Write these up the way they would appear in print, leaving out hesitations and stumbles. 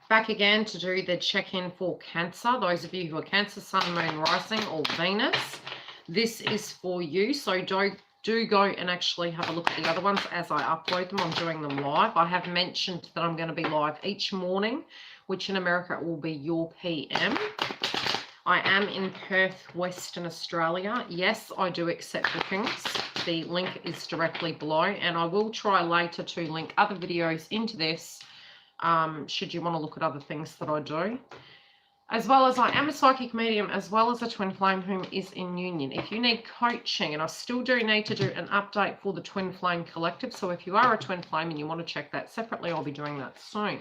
Back again to do the check-in for Cancer. Those of you who are Cancer, Sun, Moon, Rising, or Venus, this is for you. So do go and actually have a look at the other ones as I upload them. I'm doing them live. I have mentioned that I'm going to be live each morning, which in America will be your PM. I am in Perth, Western Australia. Yes, I do accept bookings. The link is directly below, and I will try later to link other videos into this, should you want to look at other things that I do. As well as I am a psychic medium, as well as a twin flame whom is in union. If you need coaching, and I still do need to do an update for the Twin Flame Collective, so if you are a twin flame and you want to check that separately, I'll be doing that soon.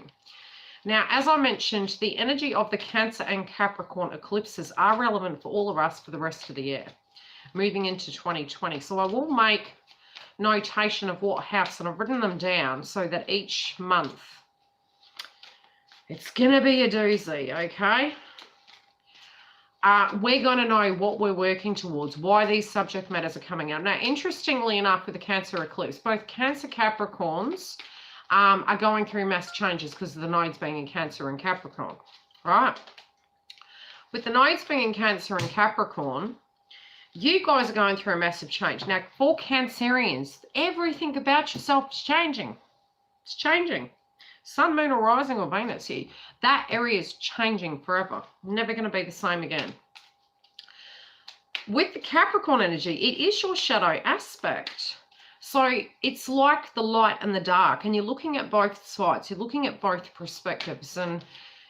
Now, as I mentioned, the energy of the Cancer and Capricorn eclipses are relevant for all of us for the rest of the year, moving into 2020. So I will make notation of what house, and I've written them down so that each month it's going to be a doozy, okay? We're going to know what we're working towards, why these subject matters are coming out. Now, interestingly enough, with the Cancer eclipse, both Cancer Capricorns are going through mass changes because of the nodes being in Cancer and Capricorn, right? With the nodes being in Cancer and Capricorn, you guys are going through a massive change. Now, for Cancerians, everything about yourself is changing. It's changing. Sun, Moon, or Rising, or Venus here. That area is changing forever. Never going to be the same again. With the Capricorn energy, it is your shadow aspect. So it's like the light and the dark, and you're looking at both sides. You're looking at both perspectives, and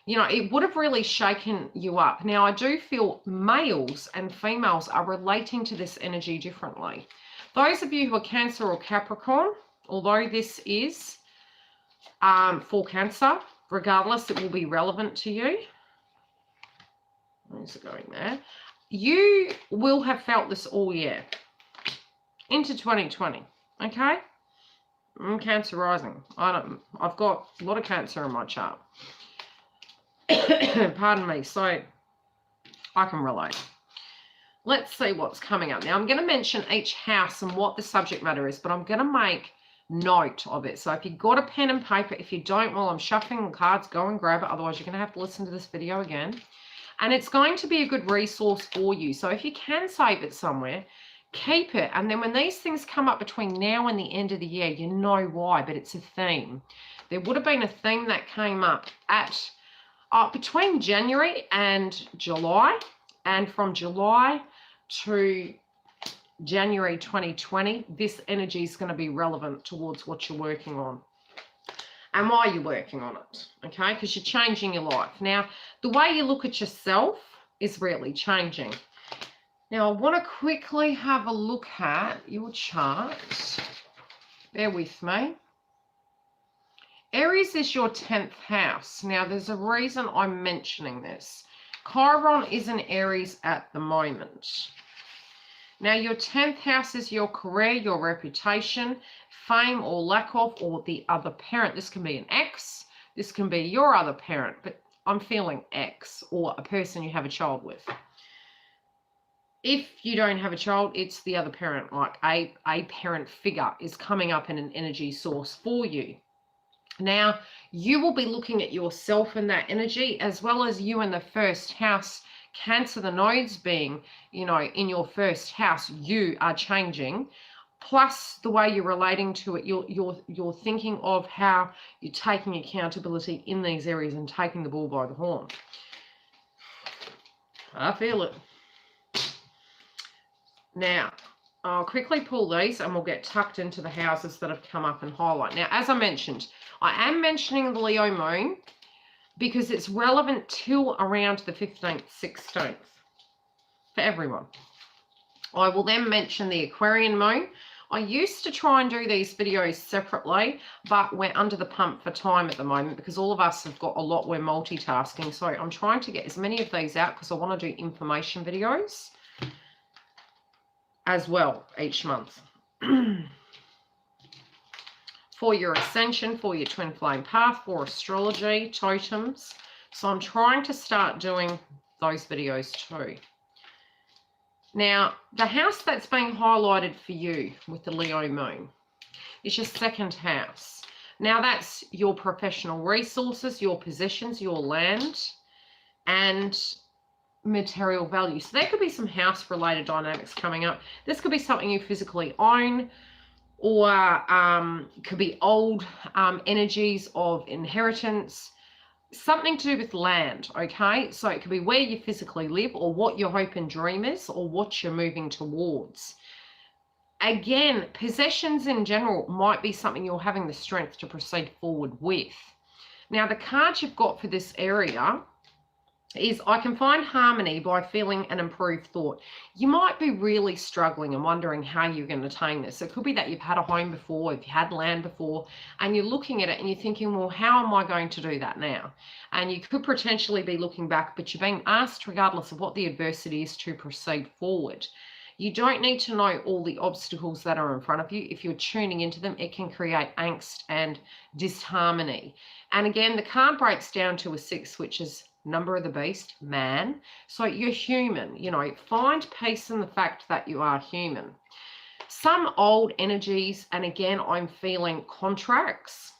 you know, it would have really shaken you up. Now, I do feel males and females are relating to this energy differently. Those of you who are Cancer or Capricorn, although this is for Cancer, regardless, it will be relevant to you. Where's it going there? You will have felt this all year into 2020. Okay, I'm Cancer rising. I've got a lot of Cancer in my chart. Pardon me. So I can relate. Let's see what's coming up. Now, I'm going to mention each house and what the subject matter is, but I'm going to make note of it. So if you've got a pen and paper, if you don't, while I'm shuffling the cards, go and grab it. Otherwise, you're going to have to listen to this video again. And it's going to be a good resource for you. So if you can save it somewhere, keep it, and then when these things come up between now and the end of the year, you know why, but it's a theme. There would have been a theme that came up at between January and July, and from July to January 2020, this energy is going to be relevant towards what you're working on and why you're working on it, okay? Because you're changing your life. Now, the way you look at yourself is really changing. Now, I want to quickly have a look at your chart. Bear with me. Aries is your 10th house. Now, there's a reason I'm mentioning this. Chiron is in Aries at the moment. Now, your 10th house is your career, your reputation, fame or lack of, or the other parent. This can be an ex. This can be your other parent, but I'm feeling ex, or a person you have a child with. If you don't have a child, it's the other parent, like a parent figure is coming up in an energy source for you. Now, you will be looking at yourself in that energy, as well as you in the first house. Cancer, the nodes being, you know, in your first house, you are changing. Plus, the way you're relating to it, you're thinking of how you're taking accountability in these areas and taking the bull by the horn. I feel it. Now, I'll quickly pull these and we'll get tucked into the houses that have come up and highlight. Now, as I mentioned, I am mentioning the Leo moon because it's relevant till around the 15th, 16th for everyone. I will then mention the Aquarian moon. I used to try and do these videos separately, but we're under the pump for time at the moment because all of us have got a lot, we're multitasking. So I'm trying to get as many of these out because I want to do information videos as well each month. For your ascension, for your twin flame path, for astrology, totems. So I'm trying to start doing those videos too. Now, the house that's being highlighted for you with the Leo moon is your second house. Now that's your professional resources, your possessions, your land, and material value. So there could be some house related dynamics coming up. This could be something you physically own, or could be old energies of inheritance, something to do with land. Okay, so it could be where you physically live, or what your hope and dream is, or what you're moving towards. Again, possessions in general might be something you're having the strength to proceed forward with. Now the card you've got for this area is, I can find harmony by feeling an improved thought. You might be really struggling and wondering how you're going to attain this. It could be that you've had a home before, you've had land before, and you're looking at it and you're thinking, well, how am I going to do that now? And you could potentially be looking back, but you're being asked, regardless of what the adversity is, to proceed forward. You don't need to know all the obstacles that are in front of you. If you're tuning into them, it can create angst and disharmony. And again, the card breaks down to a 6, which is number of the beast, man. So you're human, you know, find peace in the fact that you are human. Some old energies, and again, I'm feeling contracts,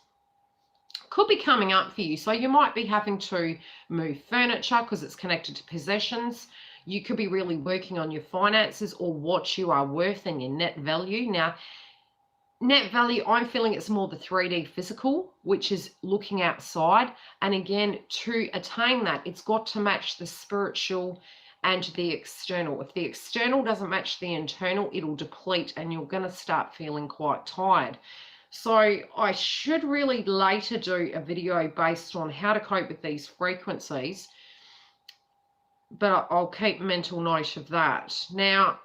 could be coming up for you. So you might be having to move furniture because it's connected to possessions. You could be really working on your finances, or what you are worth and your net value. Now, net value, I'm feeling it's more the 3D physical, which is looking outside. And again, to attain that, it's got to match the spiritual and the external. If the external doesn't match the internal, it'll deplete and you're going to start feeling quite tired. So I should really later do a video based on how to cope with these frequencies, but I'll keep mental note of that. Now,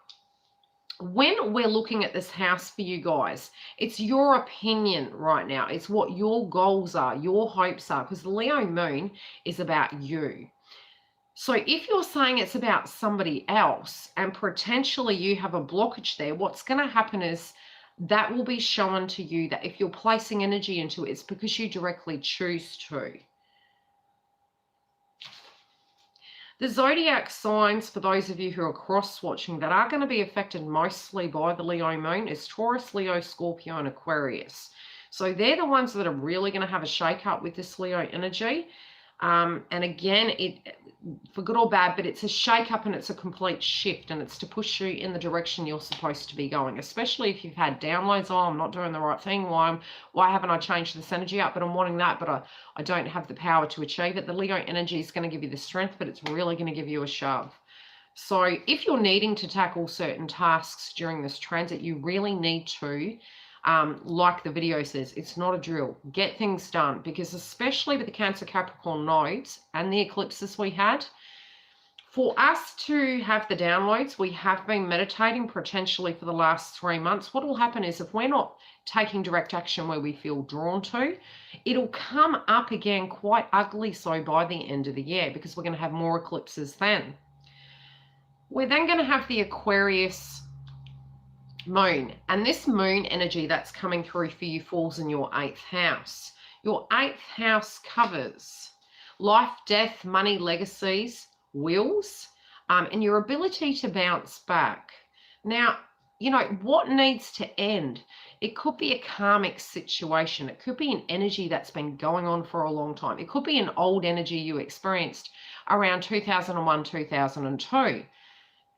when we're looking at this house for you guys, it's your opinion right now. It's what your goals are, your hopes are, because the Leo moon is about you. So if you're saying it's about somebody else and potentially you have a blockage there, what's going to happen is that will be shown to you, that if you're placing energy into it, it's because you directly choose to. The zodiac signs, for those of you who are cross-watching, that are going to be affected mostly by the Leo moon is Taurus, Leo, Scorpio, and Aquarius. So they're the ones that are really going to have a shake-up with this Leo energy. And again, for good or bad, but it's a shake-up and it's a complete shift, and it's to push you in the direction you're supposed to be going, especially if you've had downloads. Oh, I'm not doing the right thing. Why haven't I changed this energy up? But I'm wanting that, but I don't have the power to achieve it. The Leo energy is going to give you the strength, but it's really going to give you a shove. So if you're needing to tackle certain tasks during this transit, you really need to, like the video says, it's not a drill. Get things done, because especially with the Cancer Capricorn nodes and the eclipses we had, for us to have the downloads, we have been meditating potentially for the last 3 months. What will happen is, if we're not taking direct action where we feel drawn to, it'll come up again quite ugly so by the end of the year, because we're going to have more eclipses then. We're then going to have the Aquarius moon, and this moon energy that's coming through for you falls in your 8th house. Your 8th house covers life, death, money, legacies, wills, and your ability to bounce back. Now, you know, what needs to end? It could be a karmic situation. It could be an energy that's been going on for a long time. It could be an old energy you experienced around 2001, 2002.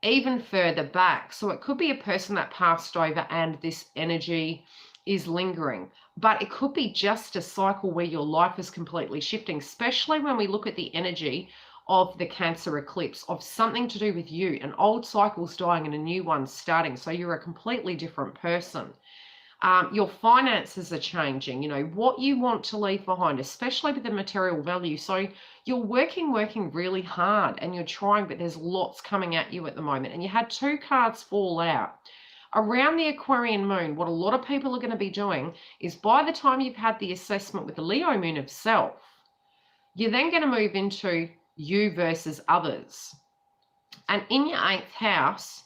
Even further back. So it could be a person that passed over and this energy is lingering, but it could be just a cycle where your life is completely shifting, especially when we look at the energy of the Cancer eclipse, of something to do with you, an old cycle's dying and a new one's starting. So you're a completely different person. Your finances are changing, you know, what you want to leave behind, especially with the material value. So you're working really hard and you're trying, but there's lots coming at you at the moment. And you had 2 cards fall out. Around the Aquarian moon, what a lot of people are going to be doing is, by the time you've had the assessment with the Leo moon of self, you're then going to move into you versus others. And in your 8th house,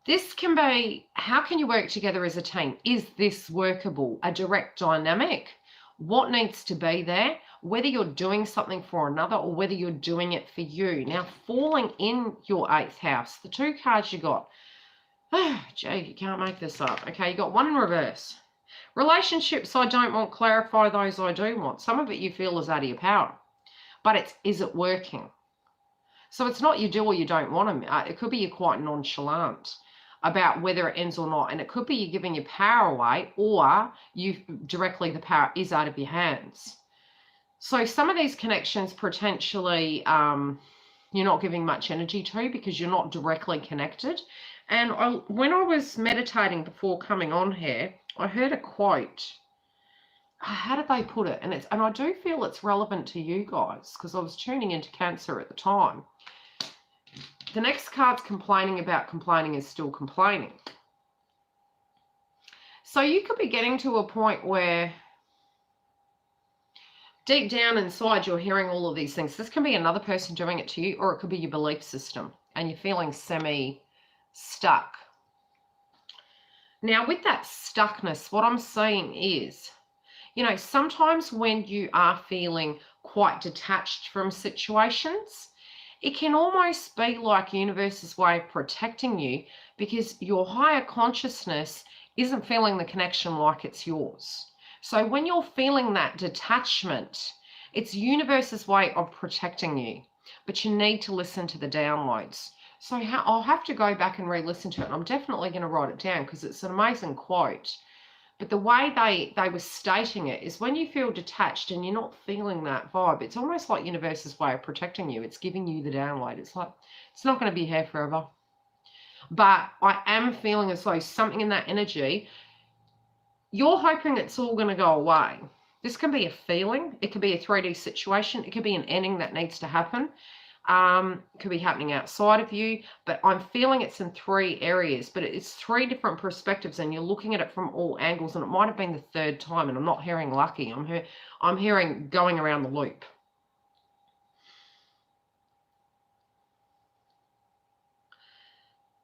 this can be, how can you work together as a team? Is this workable? A direct dynamic? What needs to be there? Whether you're doing something for another or whether you're doing it for you. Now, falling in your 8th house, the 2 cards you got. Oh, gee, you can't make this up. Okay, you got 1 in reverse. Relationships I don't want, clarify those I do want. Some of it you feel is out of your power, but is it working? So it's not you do or you don't want them. It could be you're quite nonchalant about whether it ends or not. And it could be you're giving your power away, or the power is out of your hands. So some of these connections potentially you're not giving much energy to because you're not directly connected. And when I was meditating before coming on here, I heard a quote. How did they put it? And I do feel it's relevant to you guys because I was tuning into Cancer at the time. The next card's complaining about complaining is still complaining. So you could be getting to a point where deep down inside you're hearing all of these things. This can be another person doing it to you, or it could be your belief system and you're feeling semi-stuck. Now with that stuckness, what I'm saying is, you know, sometimes when you are feeling quite detached from situations, it can almost be like universe's way of protecting you because your higher consciousness isn't feeling the connection like it's yours. So when you're feeling that detachment, it's universe's way of protecting you, but you need to listen to the downloads. So I'll have to go back and re-listen to it. And I'm definitely going to write it down because it's an amazing quote. But the way they were stating it is when you feel detached and you're not feeling that vibe, it's almost like universe's way of protecting you. It's giving you the download. It's like, it's not going to be here forever. But I am feeling as though something in that energy, you're hoping it's all going to go away. This can be a feeling. It could be a 3D situation. It could be an ending that needs to happen. It could be happening outside of you, but I'm feeling it's in 3 areas, but it's 3 different perspectives and you're looking at it from all angles, and it might have been the 3rd time, and I'm not hearing lucky. I'm hearing going around the loop.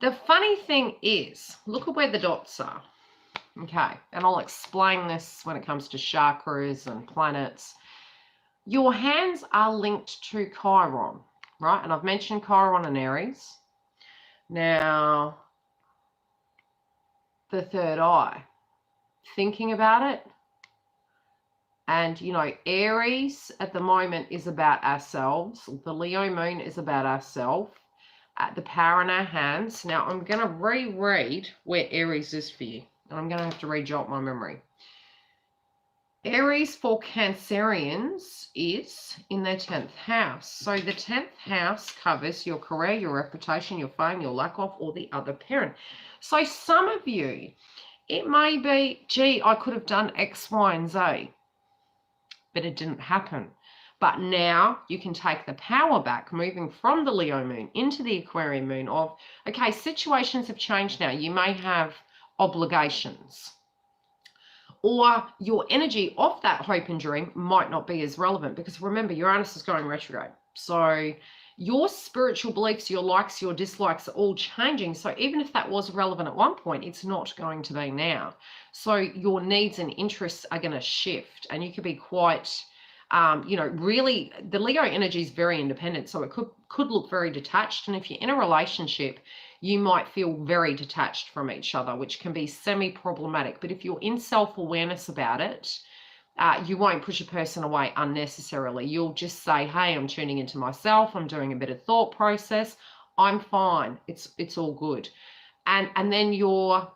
The funny thing is, look at where the dots are. Okay, and I'll explain this when it comes to chakras and planets. Your hands are linked to Chiron. Right, and I've mentioned Chiron and Aries. Now, the 3rd eye, thinking about it, and you know, Aries at the moment is about ourselves. The Leo moon is about ourselves, the power in our hands. Now, I'm going to reread where Aries is for you, and I'm going to have to re-jot my memory. Aries for Cancerians is in their 10th house. So the 10th house covers your career, your reputation, your fame, your lack of, or the other parent. So some of you, it may be, gee, I could have done X, Y, and Z, but it didn't happen. But now you can take the power back, moving from the Leo moon into the Aquarian moon of, okay, situations have changed now. You may have obligations, or your energy of that hope and dream might not be as relevant because remember, Uranus is going retrograde. So your spiritual beliefs, your likes, your dislikes are all changing. So even if that was relevant at one point, it's not going to be now. So your needs and interests are going to shift, and you could be quite, you know, really, the Leo energy is very independent. So it could look very detached. And if you're in a relationship, you might feel very detached from each other, which can be semi-problematic. But if you're in self-awareness about it, you won't push a person away unnecessarily. You'll just say, hey, I'm tuning into myself. I'm doing a bit of thought process. I'm fine. It's all good. And then you're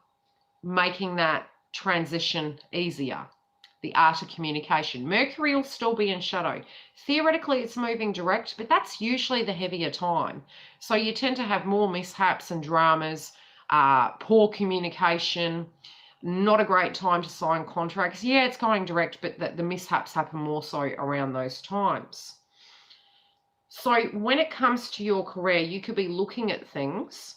making that transition easier. The art of communication. Mercury will still be in shadow. Theoretically, it's moving direct, but that's usually the heavier time. So you tend to have more mishaps and dramas, poor communication, not a great time to sign contracts. Yeah, it's going direct, but the mishaps happen more so around those times. So when it comes to your career, you could be looking at things,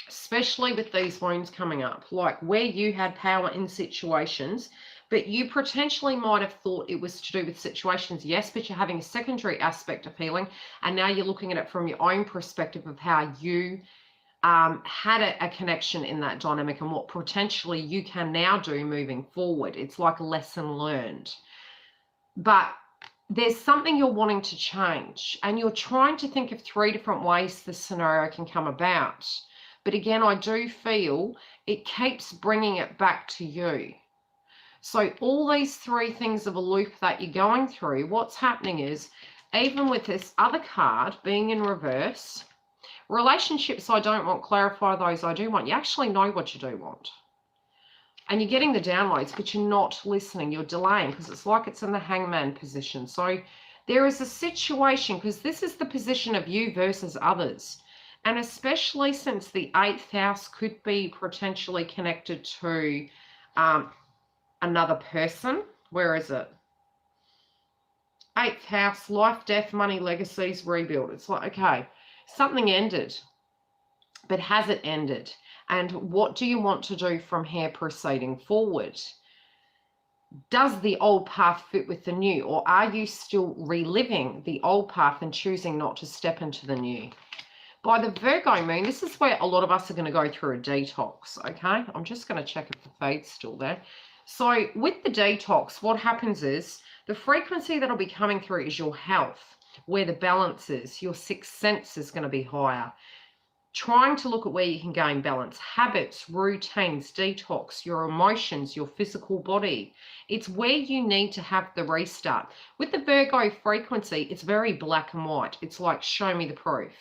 especially with these wounds coming up, like where you had power in situations, but you potentially might have thought it was to do with situations, yes, but you're having a secondary aspect of healing, and now you're looking at it from your own perspective of how you had a connection in that dynamic and what potentially you can now do moving forward. It's like a lesson learned. But there's something you're wanting to change, and you're trying to think of 3 different ways this scenario can come about. But again, I do feel it keeps bringing it back to you. So all these three things of a loop that you're going through, what's happening is, even with this other card being in reverse, relationships I don't want, clarify those I do want. You actually know what you do want. And you're getting the downloads, but you're not listening. You're delaying because it's like it's in the hangman position. So there is a situation, because this is the position of you versus others. And especially since the 8th house could be potentially connected to another person. Where is it? 8th house, life, death, money, legacies, rebuild. It's like, okay, something ended, but has it ended? And what do you want to do from here proceeding forward? Does the old path fit with the new, or are you still reliving the old path and choosing not to step into the new? By the Virgo moon, this is where a lot of us are going to go through a detox, okay? I'm just going to check if the fade's still there. So with the detox, what happens is the frequency that'll be coming through is your health, where the balance is. Your sixth sense is going to be higher. Trying to look at where you can gain balance. Habits, routines, detox, your emotions, your physical body. It's where you need to have the restart. With the Virgo frequency, it's very black and white. It's like, show me the proof.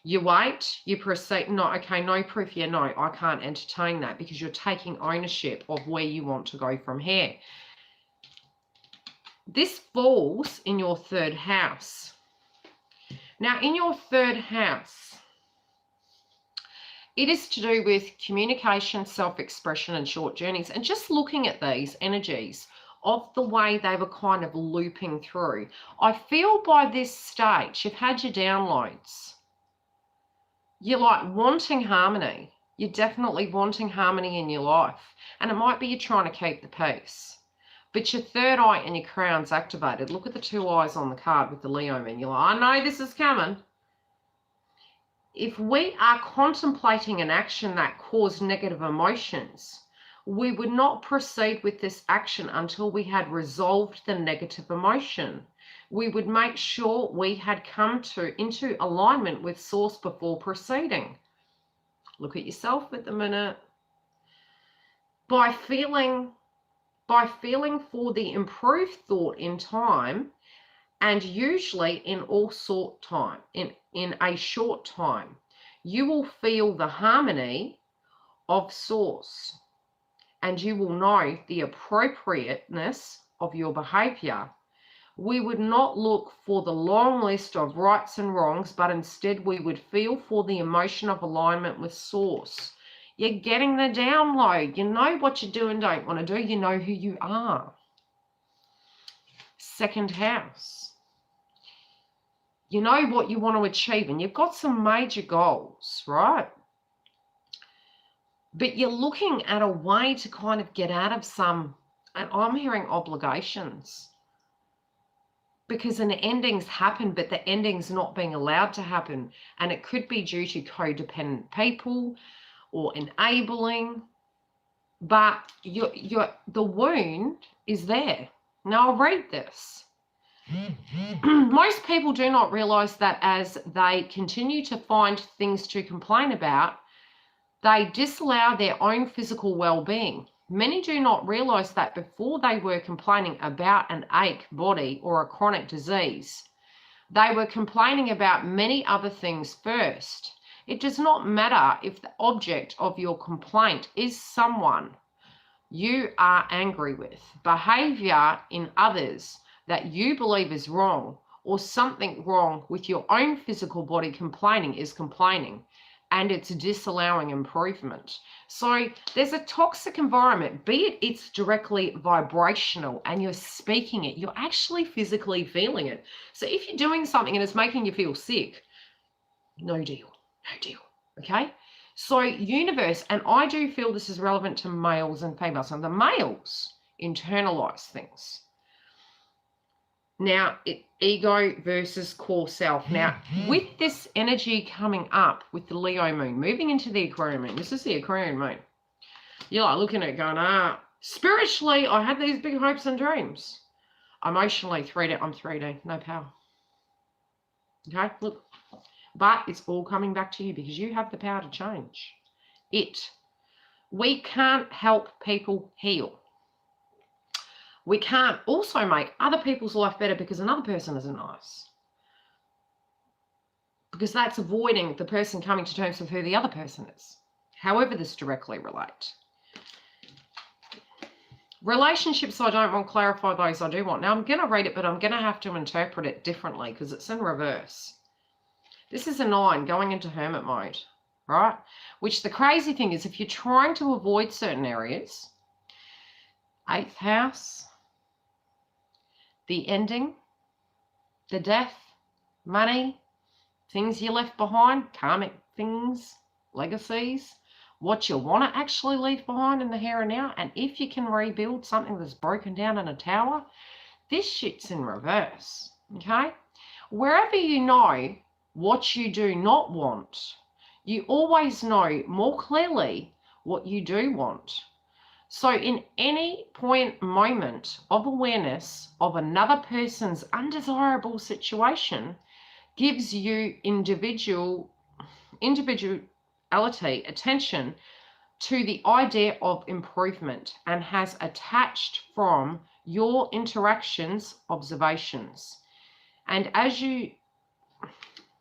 You wait, you proceed. No, okay, no proof. Yeah, no, I can't entertain that, because you're taking ownership of where you want to go from here. This falls in your 3rd house. Now, in your 3rd house, it is to do with communication, self-expression, and short journeys. And just looking at these energies of the way they were kind of looping through, I feel by this stage, you've had your downloads. You're like wanting harmony. You're definitely wanting harmony in your life. And it might be you're trying to keep the peace. But your 3rd eye and your crown's activated. Look at the 2 eyes on the card with the Leo man. You're like, I know this is coming. If we are contemplating an action that caused negative emotions, we would not proceed with this action until we had resolved the negative emotion. We would make sure we had come into alignment with source before proceeding. Look at yourself at the minute. By feeling for the improved thought in time, and usually in a short time, you will feel the harmony of source, and you will know the appropriateness of your behavior. We would not look for the long list of rights and wrongs, but instead we would feel for the emotion of alignment with source. You're getting the download. You know what you do and don't want to do. You know who you are. 2nd house. You know what you want to achieve, and you've got some major goals, right? But you're looking at a way to kind of get out of some, and I'm hearing obligations. Because an ending's happened, but the ending's not being allowed to happen. And it could be due to codependent people or enabling. But the wound is there. Now I'll read this. Most people do not realize that as they continue to find things to complain about, they disallow their own physical well-being. Many do not realize that before they were complaining about an ache, body, or a chronic disease, they were complaining about many other things first. It does not matter if the object of your complaint is someone you are angry with, behavior in others that you believe is wrong, or something wrong with your own physical body. Complaining is complaining, and it's disallowing improvement. So there's a toxic environment, be it it's directly vibrational and you're speaking it, you're actually physically feeling it. So if you're doing something and it's making you feel sick, no deal, okay? So universe, and I do feel this is relevant to males and females, and the males internalize things. Now, ego versus core self. Now, with this energy coming up with the Leo moon, moving into the Aquarian moon, this is the Aquarian moon. You're like looking at it going, spiritually, I had these big hopes and dreams. Emotionally, 3D, I'm 3D, no power. Okay, look. But it's all coming back to you because you have the power to change it. We can't help people heal. We can't also make other people's life better because another person isn't nice. Because that's avoiding the person coming to terms with who the other person is. However this directly relates. Relationships, I don't want to clarify, those I do want. Now, I'm going to read it, but I'm going to have to interpret it differently because it's in reverse. This is a 9 going into hermit mode, right? Which the crazy thing is, if you're trying to avoid certain areas, 8th house, the ending, the death, money, things you left behind, karmic things, legacies, what you want to actually leave behind in the here and now, and if you can rebuild something that's broken down in a tower, this shit's in reverse, okay? Wherever you know what you do not want, you always know more clearly what you do want. So in any moment of awareness of another person's undesirable situation gives you individuality, attention to the idea of improvement, and has attached from your interactions, observations. And as you,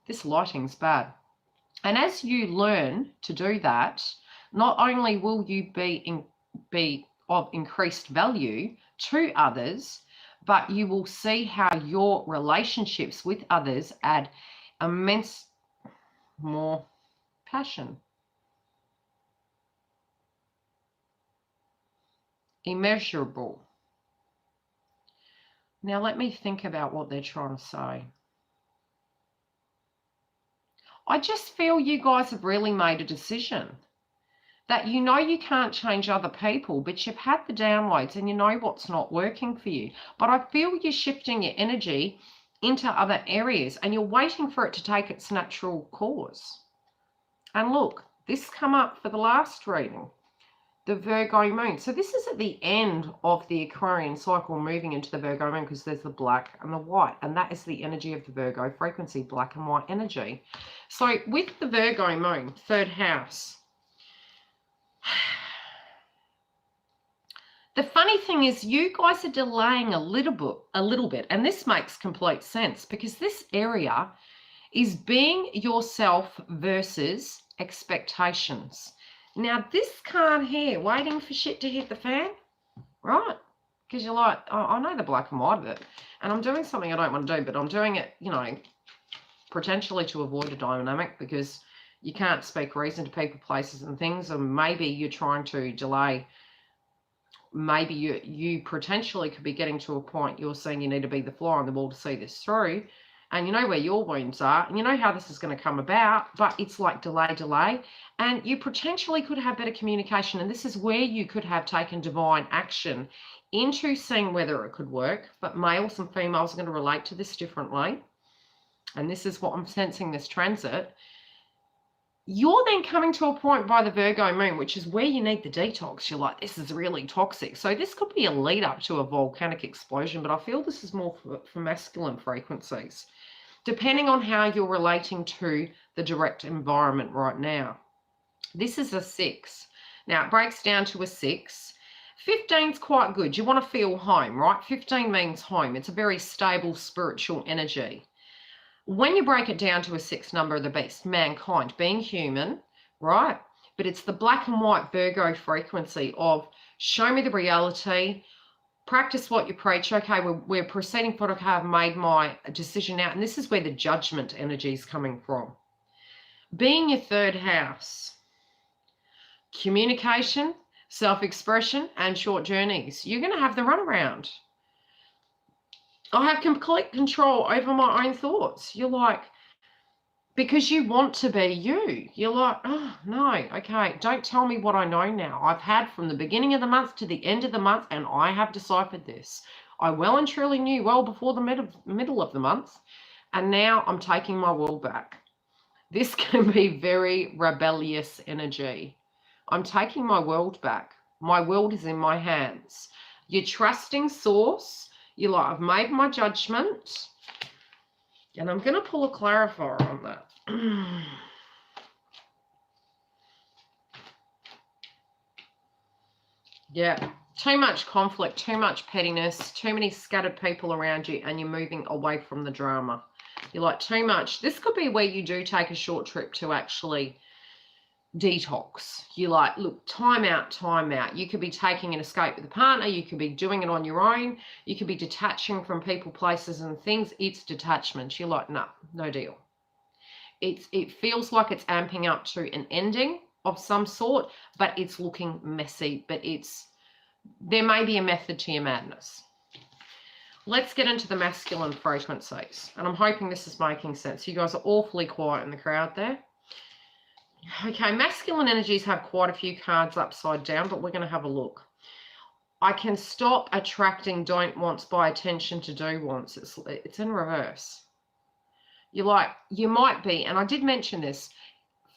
this lighting's bad. And as you learn to do that, not only will you be of increased value to others, but you will see how your relationships with others add immense more passion. Immeasurable. Now let me think about what they're trying to say. I just feel you guys have really made a decision that you know you can't change other people, but you've had the downloads and you know what's not working for you. But I feel you're shifting your energy into other areas and you're waiting for it to take its natural course. And look, this come up for the last reading, the Virgo moon. So this is at the end of the Aquarian cycle, moving into the Virgo moon, because there's the black and the white, and that is the energy of the Virgo frequency, black and white energy. So with the Virgo moon, 3rd house, the funny thing is you guys are delaying a little bit, and this makes complete sense because this area is being yourself versus expectations. Now, this card here, waiting for shit to hit the fan, right? Because you're like, oh, I know the black and white of it, and I'm doing something I don't want to do, but I'm doing it, you know, potentially to avoid a dynamic because you can't speak reason to people, places, and things, and maybe you're trying to delay. Maybe you potentially could be getting to a point you're saying you need to be the fly on the wall to see this through, and you know where your wounds are, and you know how this is going to come about, but it's like delay, and you potentially could have better communication, and this is where you could have taken divine action into seeing whether it could work, but males and females are going to relate to this differently, and this is what I'm sensing this transit. You're then coming to a point by the Virgo moon, which is where you need the detox. You're like, this is really toxic. So this could be a lead up to a volcanic explosion, but I feel this is more for masculine frequencies, depending on how you're relating to the direct environment right now. This is a 6. Now it breaks down to a 6. 15 is quite good. You want to feel home, right? 15 means home. It's a very stable spiritual energy. When you break it down to a 6 number of the beast, mankind, being human, right? But it's the black and white Virgo frequency of show me the reality, practice what you preach. Okay, we're proceeding forward. Okay, I've made my decision now. And this is where the judgment energy is coming from. Being your 3rd house, communication, self-expression, and short journeys. You're going to have the runaround. I have complete control over my own thoughts. You're like, because you want to be you. You're like, oh, no, okay, don't tell me what I know now. I've had from the beginning of the month to the end of the month, and I have deciphered this. I well and truly knew well before the middle of the month, and now I'm taking my world back. This can be very rebellious energy. I'm taking my world back. My world is in my hands. You're trusting source. You're like, I've made my judgment. And I'm going to pull a clarifier on that. Yeah, Too much conflict, too much pettiness, too many scattered people around you, and you're moving away from the drama. You're like, too much. This could be where you do take a short trip to actually detox. You like, look, time out, time out. You could be taking an escape with a partner. You could be doing it on your own. You could be detaching from people, places, and things. It's detachment. You're like, no, no deal. It feels like it's amping up to an ending of some sort, but it's looking messy. But there may be a method to your madness. Let's get into the masculine frequencies. And I'm hoping this is making sense. You guys are awfully quiet in the crowd there. Okay, masculine energies have quite a few cards upside down, but we're going to have a look. I can stop attracting don't wants by attention to do wants. It's in reverse. You're like, you might be, and I did mention this,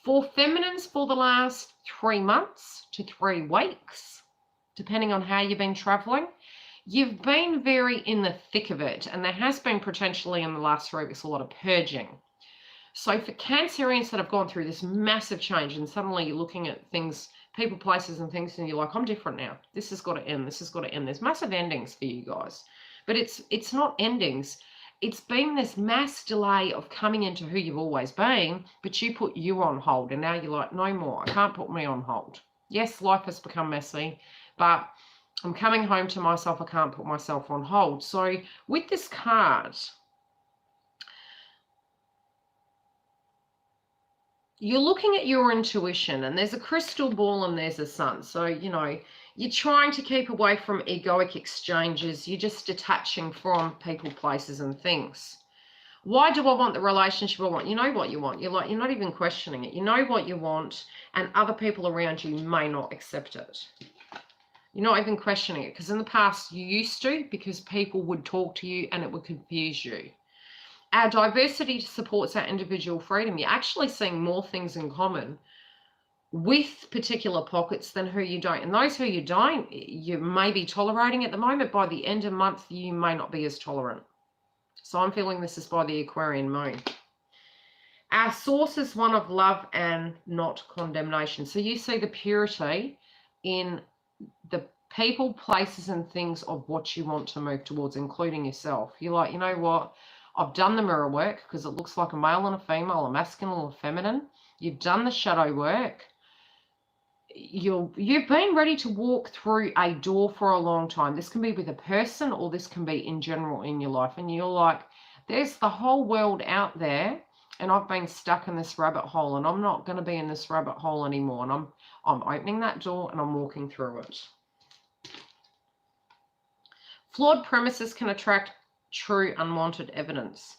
for feminines for the last 3 months to 3 weeks, depending on how you've been traveling, you've been very in the thick of it, and there has been potentially in the last 3 weeks a lot of purging. So for Cancerians that have gone through this massive change, and suddenly you're looking at things, people, places, and things, and you're like, I'm different now. This has got to end. This has got to end. There's massive endings for you guys. But it's not endings. It's been this mass delay of coming into who you've always been, but you put you on hold, and now you're like, no more. I can't put me on hold. Yes, life has become messy, but I'm coming home to myself. I can't put myself on hold. So with this card, you're looking at your intuition, and there's a crystal ball and there's a sun. So, you know, you're trying to keep away from egoic exchanges. You're just detaching from people, places, and things. Why do I want the relationship I want? You know what you want. You're like, you're not even questioning it. You know what you want, and other people around you may not accept it. You're not even questioning it, because in the past you used to, because people would talk to you and it would confuse you. Our diversity supports our individual freedom. You're actually seeing more things in common with particular pockets than who you don't. And those who you don't, you may be tolerating at the moment. By the end of the month, you may not be as tolerant. So I'm feeling this is by the Aquarian moon. Our source is one of love and not condemnation. So you see the purity in the people, places, and things of what you want to move towards, including yourself. You're like, you know what? I've done the mirror work, because it looks like a male and a female, a masculine or a feminine. You've done the shadow work. You've been ready to walk through a door for a long time. This can be with a person, or this can be in general in your life. And you're like, there's the whole world out there, and I've been stuck in this rabbit hole, and I'm not going to be in this rabbit hole anymore. And I'm opening that door and I'm walking through it. Flawed premises can attract true unwanted evidence.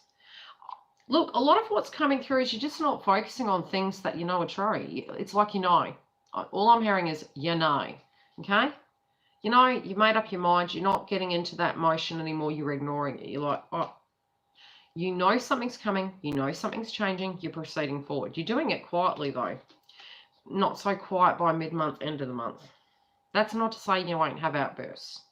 Look, a lot of what's coming through is you're just not focusing on things that you know are true. It's like, you know. All I'm hearing is, you know. Okay? You know, you've made up your mind. You're not getting into that motion anymore. You're ignoring it. You're like, oh, you know something's coming. You know something's changing. You're proceeding forward. You're doing it quietly, though. Not so quiet by mid-month, end of the month. That's not to say you won't have outbursts.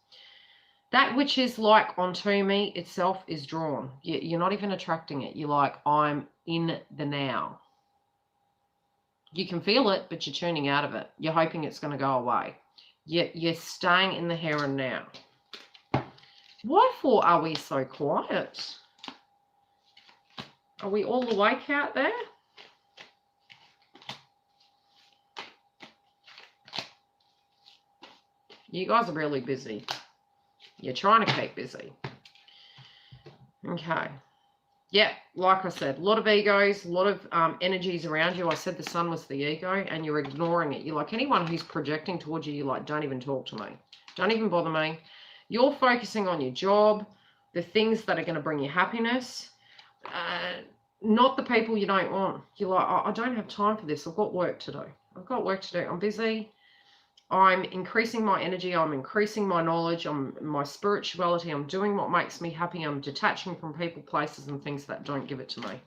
That which is like onto me itself is drawn. You're not even attracting it. You're like, I'm in the now. You can feel it, but you're tuning out of it. You're hoping it's going to go away. You're staying in the here and now. Why for are we so quiet? Are we all awake out there? You guys are really busy. You're trying to keep busy. Okay. Yeah, like I said, a lot of egos, a lot of energies around you. I said the sun was the ego, and you're ignoring it. You're like, anyone who's projecting towards you, you're like, don't even talk to me. Don't even bother me. You're focusing on your job, the things that are going to bring you happiness, not the people you don't want. You're like, I don't have time for this. I've got work to do. I've got work to do. I'm busy. I'm increasing my energy, I'm increasing my knowledge, my spirituality, I'm doing what makes me happy, I'm detaching from people, places, and things that don't give it to me.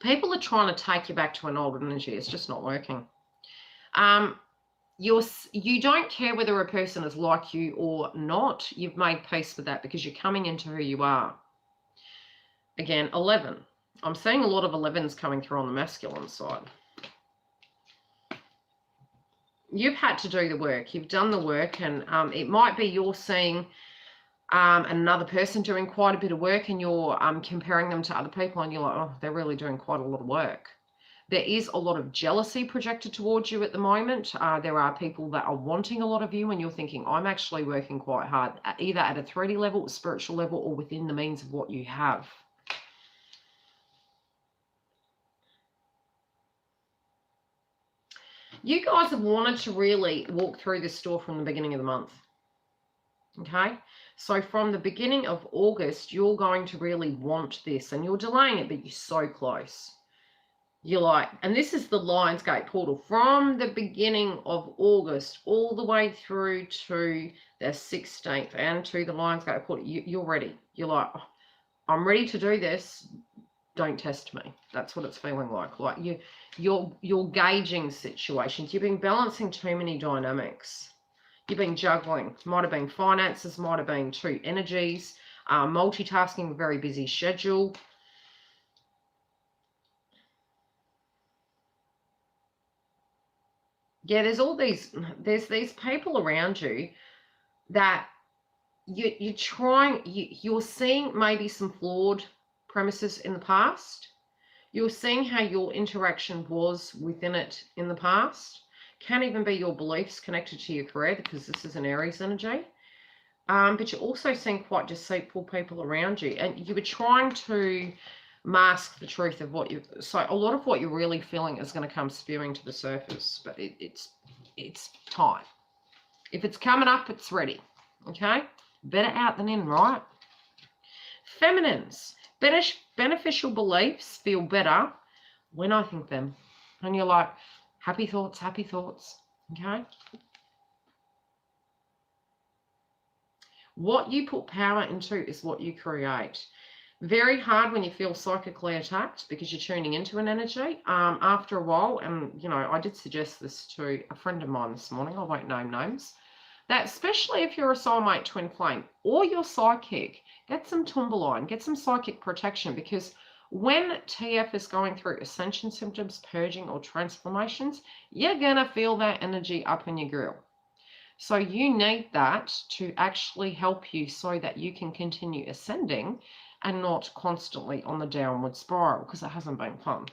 People are trying to take you back to an old energy. It's just not working. You don't care whether a person is like you or not. You've made peace with that because you're coming into who you are. Again, 11. I'm seeing a lot of 11s coming through on the masculine side. You've had to do the work. You've done the work, and it might be you're seeing another person doing quite a bit of work, and you're comparing them to other people, and you're like, oh, they're really doing quite a lot of work. There is a lot of jealousy projected towards you at the moment. There are people that are wanting a lot of you, and you're thinking, I'm actually working quite hard, either at a 3D level, a spiritual level, or within the means of what you have. You guys have wanted to really walk through this door from the beginning of the month. Okay? So from the beginning of August, you're going to really want this, and you're delaying it, but you're so close. You're like, and this is the Lionsgate portal from the beginning of August all the way through to the 16th and to the Lionsgate portal. You're ready. You're like, oh, I'm ready to do this. Don't test me. That's what it's feeling like. Like you're gauging situations. You've been balancing too many dynamics. You've been juggling. Might have been finances, might have been two energies, multitasking, a very busy schedule. Yeah, there's these people around you that you're seeing maybe some flawed premises in the past. You're seeing how your interaction was within it in the past. Can even be your beliefs connected to your career, because this is an Aries energy. But you're also seeing quite deceitful people around you, and you were trying to mask the truth of what you. So a lot of what you're really feeling is going to come spewing to the surface, but it's time. If it's coming up, it's ready. Okay, better out than in, right? Feminines, beneficial beliefs feel better when I think them, and you're like, happy thoughts, happy thoughts. Okay. What you put power into is what you create. Very hard when you feel psychically attacked because you're tuning into an energy. After a while, and you know, I did suggest this to a friend of mine this morning, I won't name names, that especially if you're a soulmate twin flame or you're psychic, get some tumbaline, get some psychic protection, because when TF is going through ascension symptoms, purging or transformations, you're going to feel that energy up in your grill. So you need that to actually help you so that you can continue ascending and not constantly on the downward spiral, because it hasn't been fun.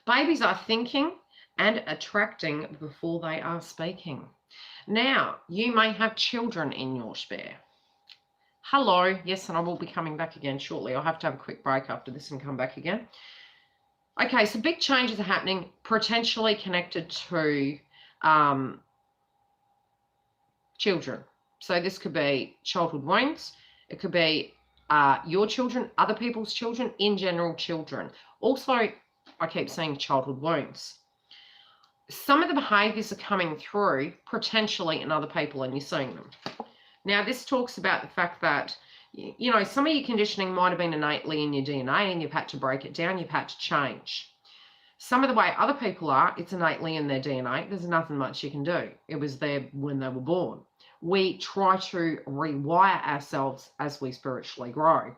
Babies are thinking and attracting before they are speaking. Now, you may have children in your sphere. Hello, yes, and I will be coming back again shortly. I'll have to have a quick break after this and come back again. Okay, so big changes are happening, potentially connected to children. So this could be childhood wounds. It could be your children, other people's children, in general children. Also, I keep saying childhood wounds. Some of the behaviours are coming through potentially in other people, and you're seeing them. Now, this talks about the fact that, you know, some of your conditioning might have been innately in your DNA and you've had to break it down, you've had to change. Some of the way other people are, it's innately in their DNA. There's nothing much you can do. It was there when they were born. We try to rewire ourselves as we spiritually grow.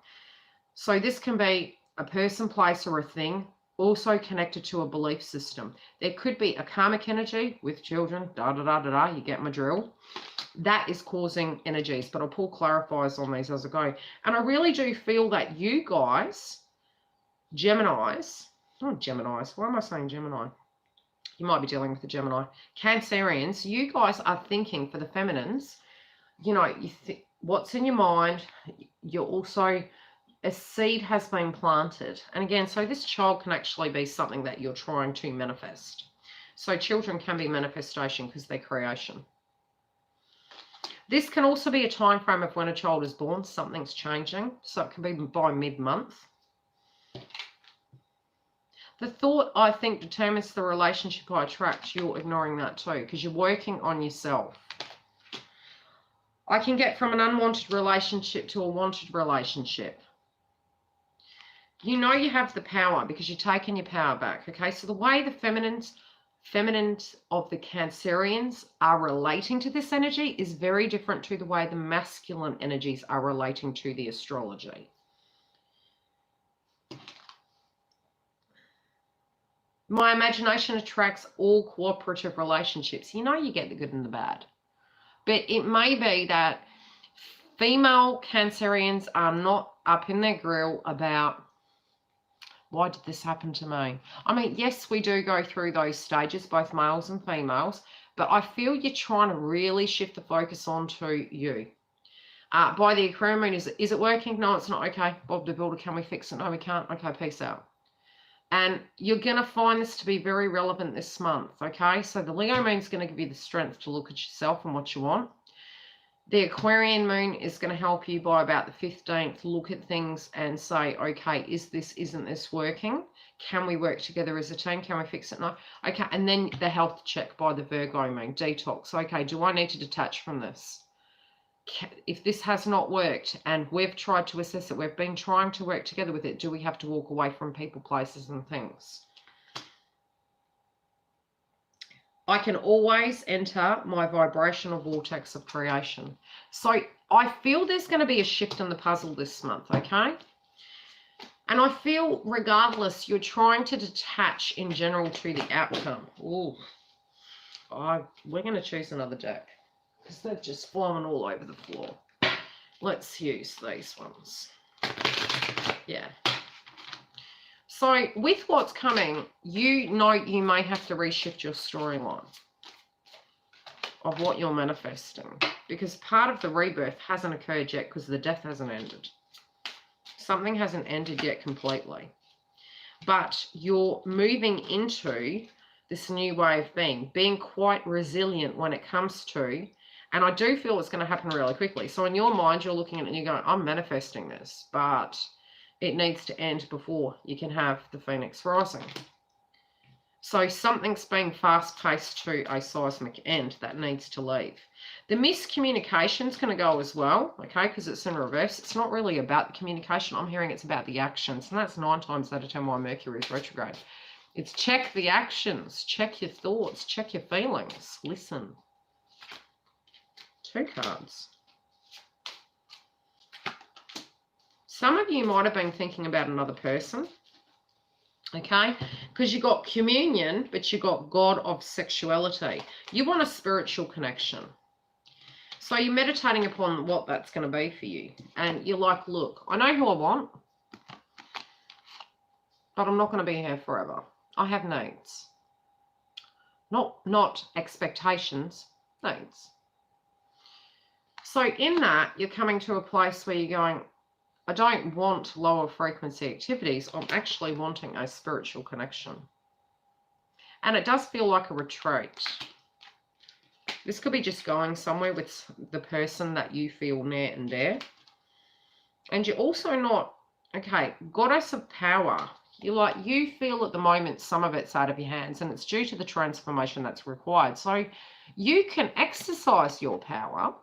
So this can be a person, place, or a thing, also connected to a belief system. There could be a karmic energy with children, you get my drill. That is causing energies, but I'll pull clarifiers on these as I go. And I really do feel that you guys, Geminis, not Geminis, why am I saying Gemini? You might be dealing with the Gemini. Cancerians, you guys are thinking, for the feminines, you know, what's in your mind. You're also, a seed has been planted. And again, so this child can actually be something that you're trying to manifest. So children can be manifestation because they're creation. This can also be a time frame of when a child is born. Something's changing. So it can be by mid-month. The thought, I think, determines the relationship I attract. You're ignoring that too, because you're working on yourself. I can get from an unwanted relationship to a wanted relationship. You know you have the power because you're taking your power back. Okay, so the way the feminines of the Cancerians are relating to this energy is very different to the way the masculine energies are relating to the astrology. My imagination attracts all cooperative relationships. You know, you get the good and the bad. But it may be that female Cancerians are not up in their grill about, why did this happen to me? I mean, yes, we do go through those stages, both males and females, but I feel you're trying to really shift the focus onto you. By the Aquarian moon, is it working? No, it's not. Okay, Bob the Builder, can we fix it? No, we can't. Okay, peace out. And you're going to find this to be very relevant this month, okay? So the Leo moon is going to give you the strength to look at yourself and what you want. The Aquarian moon is going to help you by about the 15th look at things and say, okay, isn't this working? Can we work together as a team? Can we fix it? No. Okay, and then the health check by the Virgo moon, detox. Okay, do I need to detach from this? If this has not worked and we've tried to assess it, we've been trying to work together with it, do we have to walk away from people, places and things? I can always enter my vibrational vortex of creation. So I feel there's going to be a shift in the puzzle this month, okay? And I feel regardless, you're trying to detach in general to the outcome. Ooh, we're going to choose another deck, because they're just flowing all over the floor. Let's use these ones. Yeah. So with what's coming, you know you may have to reshift your storyline of what you're manifesting, because part of the rebirth hasn't occurred yet because the death hasn't ended. Something hasn't ended yet completely. But you're moving into this new way of being quite resilient when it comes to, and I do feel it's going to happen really quickly. So in your mind, you're looking at it and you're going, I'm manifesting this, but it needs to end before you can have the Phoenix rising. So something's being fast-paced to a seismic end that needs to leave. The miscommunication's going to go as well, okay, because it's in reverse. It's not really about the communication. I'm hearing it's about the actions, and that's 9 times out of 10 why Mercury is retrograde. It's check the actions, check your thoughts, check your feelings, listen. 2 cards. Some of you might have been thinking about another person, okay? Because you got communion, but you got God of sexuality. You want a spiritual connection. So you're meditating upon what that's going to be for you. And you're like, look, I know who I want, but I'm not going to be here forever. I have needs. Not expectations, needs. So in that, you're coming to a place where you're going, I don't want lower frequency activities. I'm actually wanting a spiritual connection. And it does feel like a retreat. This could be just going somewhere with the person that you feel near and dear. And you're also not, okay, goddess of power. You feel at the moment some of it's out of your hands, and it's due to the transformation that's required. So you can exercise your power.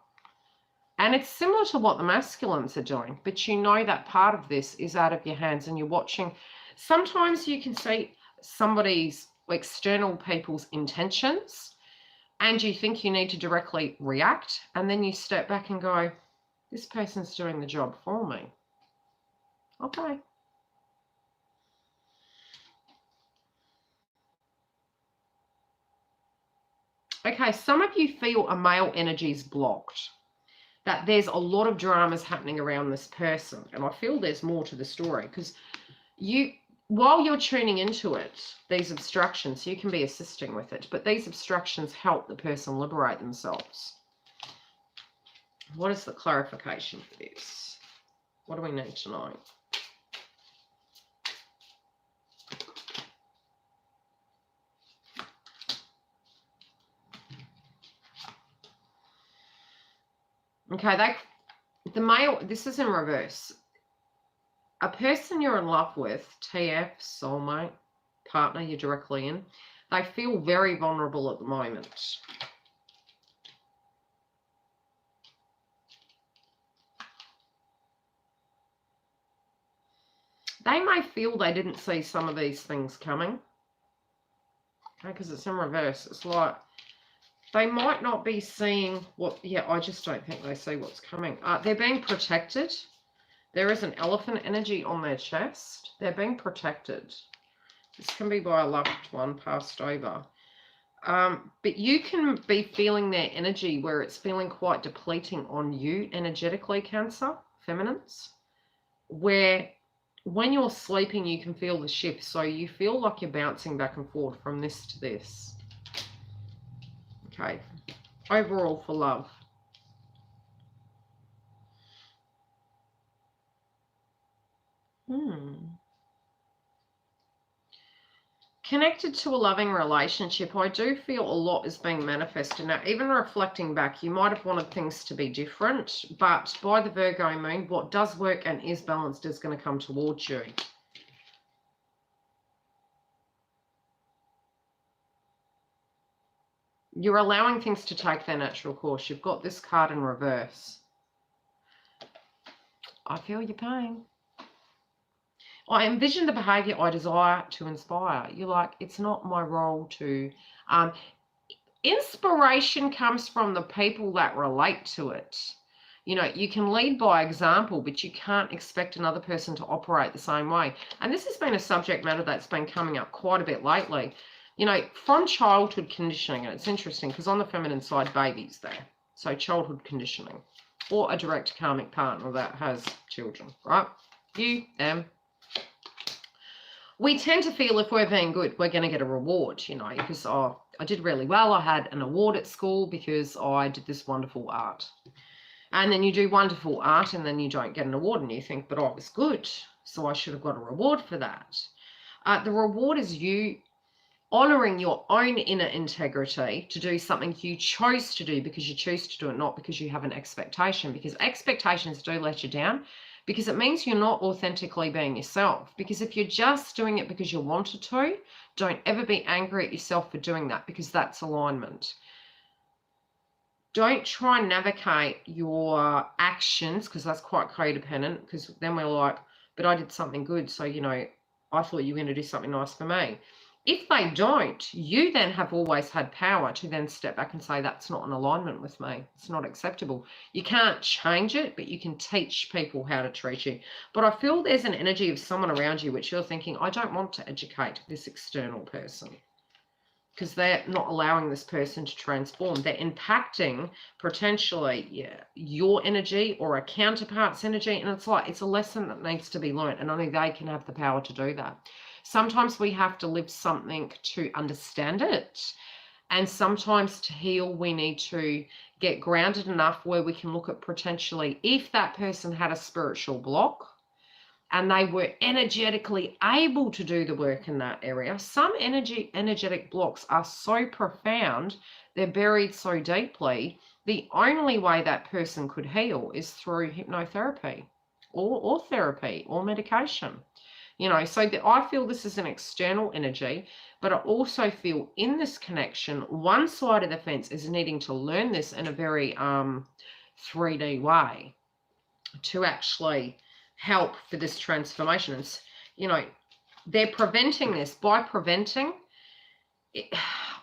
And it's similar to what the masculines are doing, but you know that part of this is out of your hands and you're watching. Sometimes you can see somebody's external people's intentions and you think you need to directly react, and then you step back and go, this person's doing the job for me. Okay. Okay, some of you feel a male energy is blocked. That there's a lot of dramas happening around this person. And I feel there's more to the story, because while you're tuning into it, these obstructions, you can be assisting with it, but these obstructions help the person liberate themselves. What is the clarification for this? What do we need to know? Okay, the male, this is in reverse. A person you're in love with, TF, soulmate, partner you're directly in, they feel very vulnerable at the moment. They may feel they didn't see some of these things coming. Okay, because it's in reverse. It's like they might not be seeing what, I just don't think they see what's coming. They're being protected. There is an elephant energy on their chest. They're being protected. This can be by a loved one passed over. But you can be feeling their energy where it's feeling quite depleting on you energetically, Cancer, feminines, where when you're sleeping, you can feel the shift. So you feel like you're bouncing back and forth from this to this. Okay. Overall for love. Connected to a loving relationship, I do feel a lot is being manifested. Now, even reflecting back, you might have wanted things to be different, but by the Virgo moon, what does work and is balanced is going to come towards you. You're allowing things to take their natural course. You've got this card in reverse. I feel your pain. I envision the behaviour I desire to inspire. You're like, it's not my role to... inspiration comes from the people that relate to it. You know, you can lead by example, but you can't expect another person to operate the same way. And this has been a subject matter that's been coming up quite a bit lately. You know, from childhood conditioning, and it's interesting because on the feminine side, baby's there. So childhood conditioning, or a direct karmic partner that has children, right? You, them. We tend to feel if we're being good, we're going to get a reward, you know, because, oh, I did really well. I had an award at school because I did this wonderful art. And then you do wonderful art and then you don't get an award and you think, but I was good, so I should have got a reward for that. The reward is you honouring your own inner integrity to do something you chose to do because you choose to do it, not because you have an expectation, because expectations do let you down. Because it means you're not authentically being yourself. Because if you're just doing it because you wanted to, don't ever be angry at yourself for doing that, because that's alignment. Don't try and navigate your actions, because that's quite codependent, because then we're like, but I did something good, so, you know, I thought you were going to do something nice for me. If they don't, you then have always had power to then step back and say, that's not in alignment with me. It's not acceptable. You can't change it, but you can teach people how to treat you. But I feel there's an energy of someone around you which you're thinking, I don't want to educate this external person, because they're not allowing this person to transform. They're impacting potentially your energy or a counterpart's energy. And it's like, it's a lesson that needs to be learned, and only they can have the power to do that. Sometimes we have to live something to understand it. And sometimes to heal, we need to get grounded enough where we can look at potentially if that person had a spiritual block and they were energetically able to do the work in that area. Some energetic blocks are so profound, they're buried so deeply, the only way that person could heal is through hypnotherapy or therapy or medication. You know, so I feel this is an external energy, but I also feel in this connection, one side of the fence is needing to learn this in a very 3D way to actually help for this transformation. And, you know, they're preventing this. By preventing it,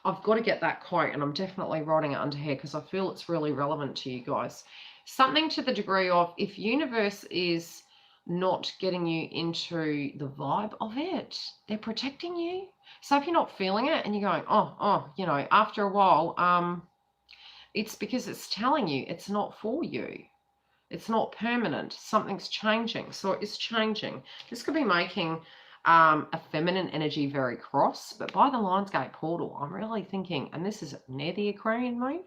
I've got to get that quote, and I'm definitely writing it under here because I feel it's really relevant to you guys. Something to the degree of, if universe is not getting you into the vibe of it, they're protecting you. So if you're not feeling it and you're going, oh, you know, after a while, it's because it's telling you it's not for you. It's not permanent. Something's changing. So it's changing. This could be making a feminine energy very cross, but by the Lionsgate portal, I'm really thinking, and this is near the Aquarian moon,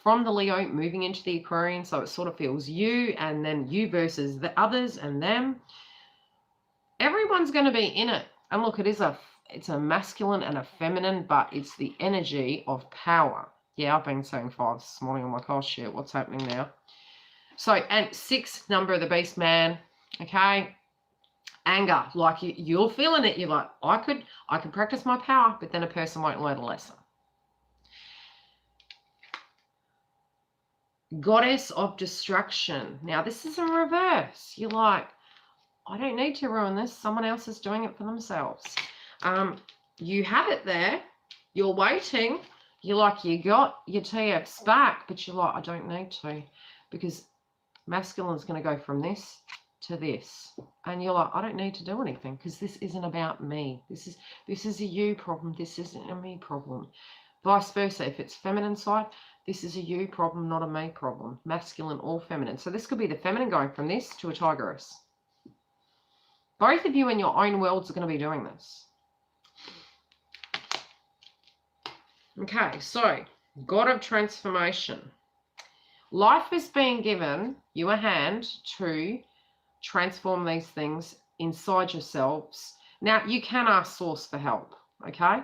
from the Leo moving into the Aquarian, so it sort of feels you and then you versus the others and them. Everyone's going to be in it. And look, it's a masculine and a feminine, but it's the energy of power. Yeah, I've been saying 5 this morning. I'm like, oh shit, what's happening now? So, and 6, number of the beast, man. Okay. Anger, like you're feeling it. You're like, I could practice my power, but then a person won't learn a lesson. Goddess of destruction. Now this is in reverse. You're like, I don't need to ruin this. Someone else is doing it for themselves. You have it there. You're waiting. You're like, you got your TFs back, but you're like, I don't need to, because masculine is going to go from this to this. And you're like, I don't need to do anything because this isn't about me. This is a you problem. This isn't a me problem. Vice versa. If it's feminine side, this is a you problem, not a me problem. Masculine or feminine. So this could be the feminine going from this to a tigress. Both of you in your own worlds are going to be doing this. Okay, so God of transformation. Life is being given you a hand to transform these things inside yourselves. Now, you can ask Source for help, okay?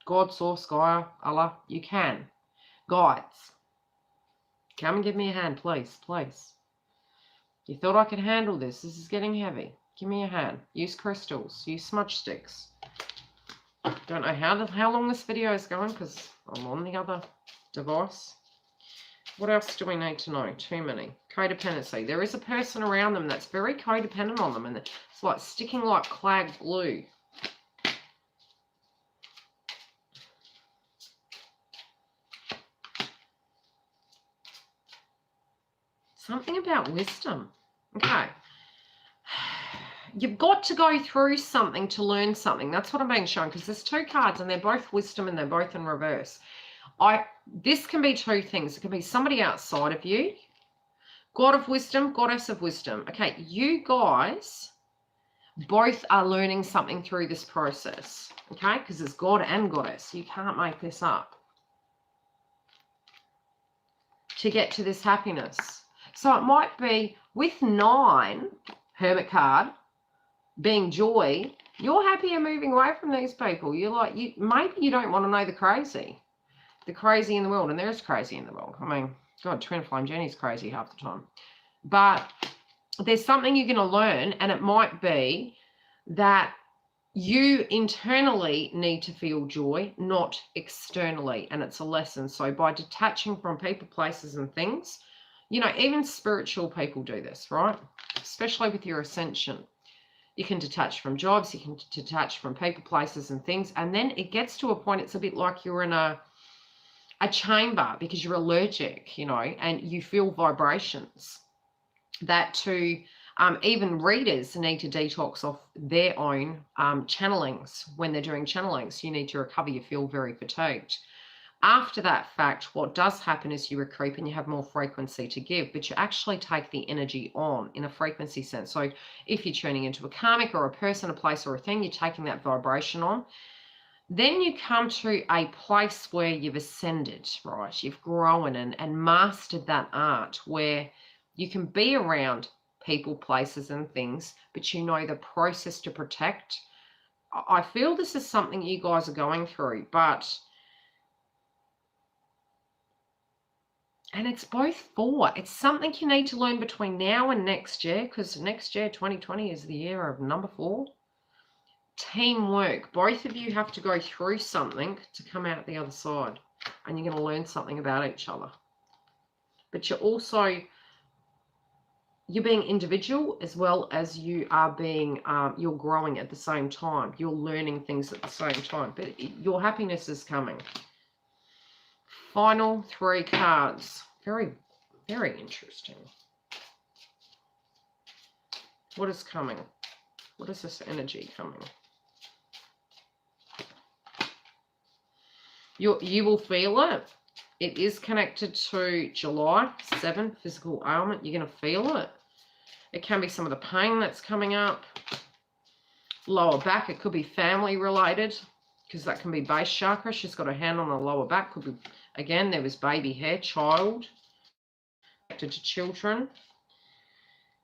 God, Source, Gaia, Allah, you can. Guides, come and give me a hand, please, please. You thought I could handle this. This is getting heavy. Give me a hand. Use crystals. Use smudge sticks. Don't know how long this video is going because I'm on the other device. What else do we need to know? Too many. Codependency. There is a person around them that's very codependent on them, and it's like sticking like clag glue. Something about wisdom. Okay. You've got to go through something to learn something. That's what I'm being shown, because there's two cards and they're both wisdom and they're both in reverse. This can be two things. It can be somebody outside of you. God of wisdom, goddess of wisdom. Okay, you guys both are learning something through this process. Okay, because it's God and goddess. You can't make this up. To get to this happiness. So it might be with 9, Hermit card, being joy, you're happy and moving away from these people. You're like, maybe you don't want to know the crazy in the world, and there is crazy in the world. I mean, God, Twin Flame Jenny's crazy half the time. But there's something you're going to learn, and it might be that you internally need to feel joy, not externally, and it's a lesson. So by detaching from people, places, and things, you know, even spiritual people do this, right? Especially with your ascension. You can detach from jobs, you can detach from people, places, and things, and then it gets to a point, it's a bit like you're in a chamber because you're allergic, you know, and you feel vibrations. That too, even readers need to detox off their own channelings. When they're doing channelings, you need to recover. You feel very fatigued. After that fact, what does happen is you recruit and you have more frequency to give, but you actually take the energy on in a frequency sense. So if you're tuning into a karmic or a person, a place, or a thing, you're taking that vibration on. Then you come to a place where you've ascended, right? You've grown and mastered that art where you can be around people, places, and things, but you know the process to protect. I feel this is something you guys are going through, and it's both 4. It's something you need to learn between now and next year, because next year, 2020, is the year of number 4. Teamwork. Both of you have to go through something to come out the other side, and you're going to learn something about each other. But you're being individual as well as you are being, you're growing at the same time. You're learning things at the same time, but your happiness is coming. Final 3 cards. Very, very interesting. What is coming? What is this energy coming? You will feel it. It is connected to July 7, physical ailment. You're going to feel it. It can be some of the pain that's coming up. Lower back. It could be family related, because that can be base chakra. She's got her hand on the lower back. Could be, again, there was baby hair, child, connected to children.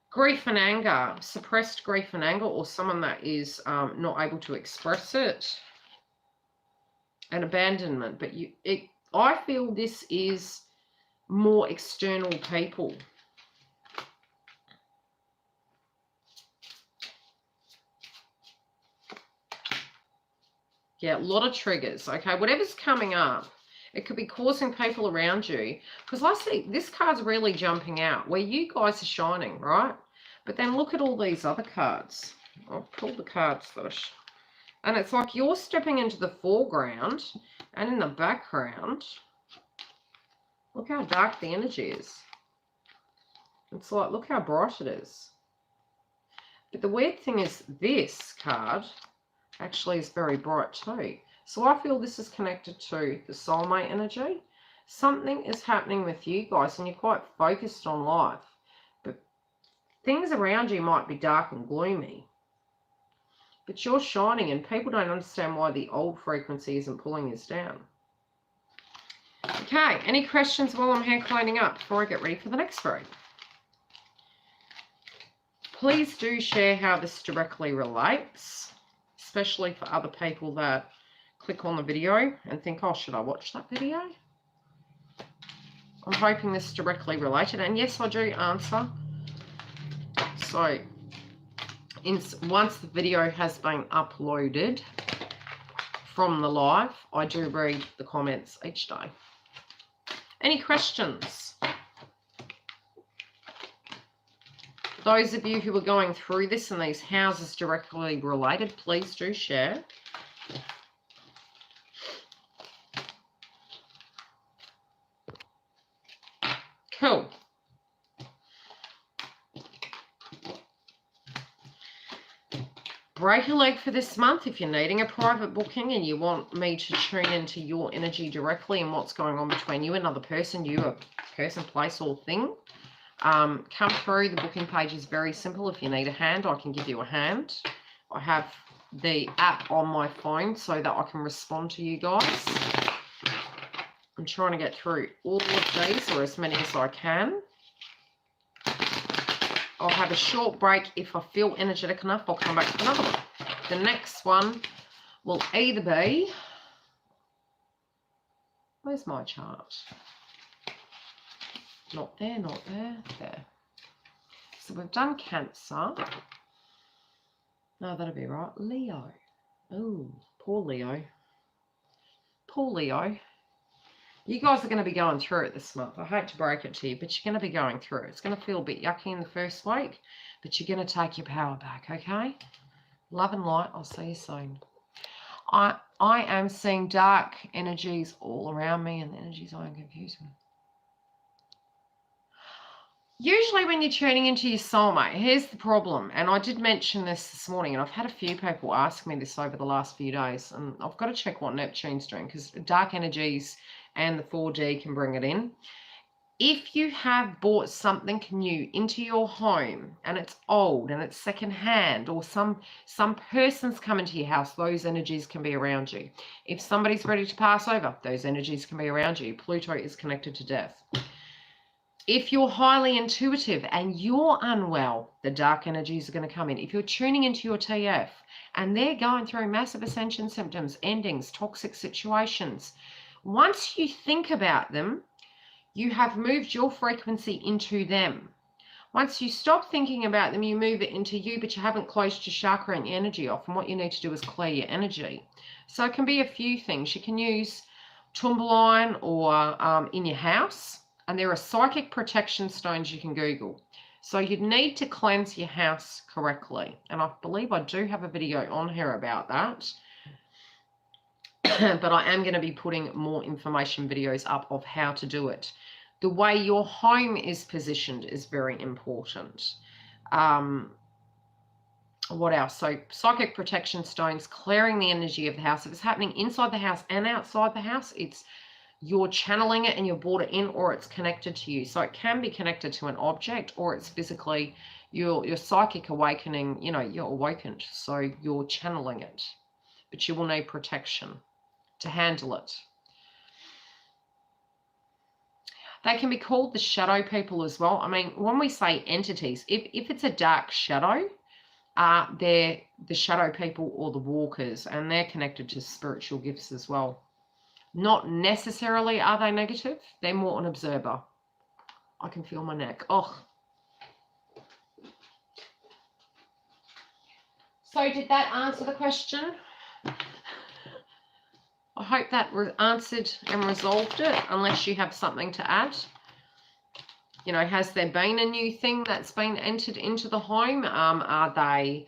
Grief and anger, suppressed grief and anger, or someone that is not able to express it. And abandonment. But I feel this is more external people. Yeah, a lot of triggers. Okay, whatever's coming up, it could be causing people around you. Because I see this card's really jumping out where you guys are shining, right? But then look at all these other cards. I'll pull the cards first. And it's like you're stepping into the foreground, and in the background, look how dark the energy is. It's like, look how bright it is. But the weird thing is this card actually is very bright too. So I feel this is connected to the soulmate energy. Something is happening with you guys and you're quite focused on life. But things around you might be dark and gloomy. But you're shining and people don't understand why the old frequency isn't pulling us down. Okay, any questions while I'm here cleaning up before I get ready for the next read? Please do share how this directly relates, especially for other people that click on the video and think, oh, should I watch that video? I'm hoping this is directly related. And yes, I do answer. So once the video has been uploaded from the live, I do read the comments each day. Any questions? Those of you who are going through this and these houses directly related, please do share. Cool. Break a leg for this month if you're needing a private booking and you want me to tune into your energy directly and what's going on between you and another person, you, a person, place, or thing. Come through. The booking page is very simple. If you need a hand, I can give you a hand. I have the app on my phone so that I can respond to you guys. I'm trying to get through all of these, or as many as I can. I'll have a short break. If I feel energetic enough, I'll come back to another one. The next one will either be... Where's my chart? Not there, not there, there. So we've done Cancer. No, that'll be right. Leo. Oh, poor Leo. Poor Leo. You guys are going to be going through it this month. I hate to break it to you, but you're going to be going through it. It's going to feel a bit yucky in the first week, but you're going to take your power back, okay? Love and light. I'll see you soon. I am seeing dark energies all around me, and the energies I am confusing. Usually when you're tuning into your soulmate, here's the problem, and I did mention this morning, and I've had a few people ask me this over the last few days, and I've got to check what Neptune's doing, because dark energies and the 4D can bring it in. If you have bought something new into your home, and it's old, and it's secondhand, or some person's come into your house, those energies can be around you. If somebody's ready to pass over, those energies can be around you. Pluto is connected to death. If you're highly intuitive and you're unwell, the dark energies are going to come in. If you're tuning into your TF and they're going through massive ascension symptoms, endings, toxic situations, once you think about them, you have moved your frequency into them. Once you stop thinking about them, you move it into you, but you haven't closed your chakra and your energy off. And what you need to do is clear your energy. So it can be a few things. You can use tourmaline or in your house. And there are psychic protection stones you can Google. So you'd need to cleanse your house correctly. And I believe I do have a video on here about that. But I am going to be putting more information videos up of how to do it. The way your home is positioned is very important. What else? So psychic protection stones, clearing the energy of the house. If it's happening inside the house and outside the house, you're channeling it and you brought it in, or it's connected to you. So it can be connected to an object, or it's physically your psychic awakening. You know, you're awakened, so you're channeling it. But you will need protection to handle it. They can be called the shadow people as well. I mean, when we say entities, if it's a dark shadow, they're the shadow people or the walkers, and they're connected to spiritual gifts as well. Not necessarily are they negative. They're more an observer. I can feel my neck. Oh. So did that answer the question? I hope that answered and resolved it, unless you have something to add. You know, has there been a new thing that's been entered into the home? Are they...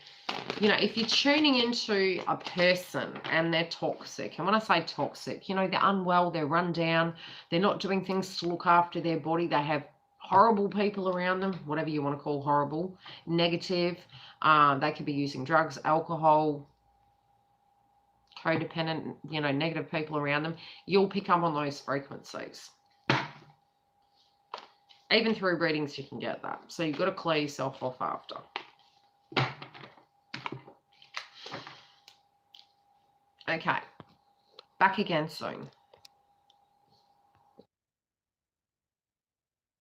You know, if you're tuning into a person and they're toxic, and when I say toxic, you know, they're unwell, they're run down, they're not doing things to look after their body, they have horrible people around them, whatever you want to call horrible, negative. They could be using drugs, alcohol, codependent, you know, negative people around them. You'll pick up on those frequencies. Even through readings, you can get that. So you've got to clear yourself off after. Okay. Back again soon.